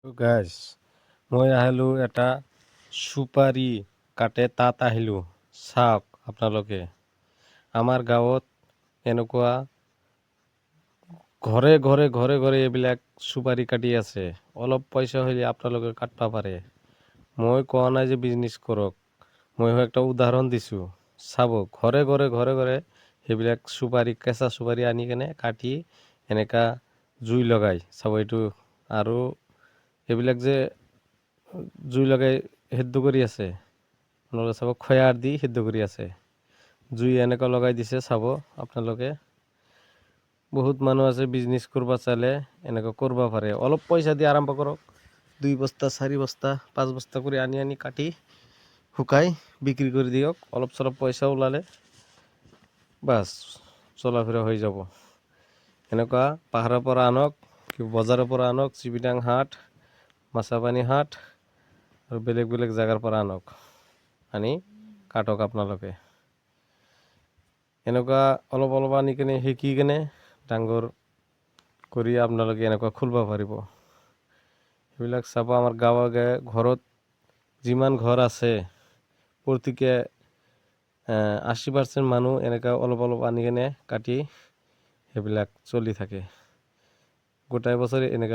Guys মই আহিলোঁ এটা চুপাৰি কাটে তাত আহিলোঁ। চাওক আপোনালোকে আমাৰ গাঁৱত এনেকুৱা ঘৰে ঘৰে ঘৰে ঘৰে এইবিলাক চুপাৰি কাটি আছে। অলপ পইচা হ'লে আপোনালোকে কাটবা পাৰে। মই কোৱা নাই যে বিজনেছ কৰক, মই একটা উদাহৰণ দিছোঁ। চাব ঘৰে ঘৰে ঘৰে ঘৰে সেইবিলাক চুপাৰি কেঁচা চুপাৰি আনি কেনে কাটি এনেকা জুই লগাই চাব এইটো। আৰু এইবিলাক যে জুই লগাই সিদ্ধ কৰি আছে, আপোনালোকে চাব খয়াৰ দি সিদ্ধ কৰি আছে। জুই এনেকুৱা লগাই দিছে চাব আপোনালোকে। বহুত মানুহ আছে বিজনেছ কৰিব চালে এনেকুৱা কৰিব পাৰে। অলপ পইচা দি আৰম্ভ কৰক। 2 বস্তা 4 বস্তা 5 বস্তা কৰি আনি কাটি শুকাই বিক্ৰী কৰি দিয়ক। অলপ চলপ পইচা ওলালে বাছ চলা ফিৰা হৈ যাব। এনেকুৱা পাহাৰৰ পৰা আনক, বজাৰৰ পৰা আনক, চিবিডাং হাট, মাছাপানী হাট আৰু বেলেগ বেলেগ জাগাৰ পৰা আনক, আনি কাটক আপোনালোকে। এনেকুৱা অলপ অলপ আনি কেনে শিকি কেনে ডাঙৰ কৰি আপোনালোকে এনেকুৱা খুলিব পাৰিব। সেইবিলাক চাব আমাৰ গাঁৱে গাঁৱে ঘৰত যিমান ঘৰ আছে প্ৰত্যেকে 80% মানুহ এনেকুৱা অলপ অলপ আনি কেনে কাটি সেইবিলাক চলি থাকে। গোটাই বছৰে এনেকুৱা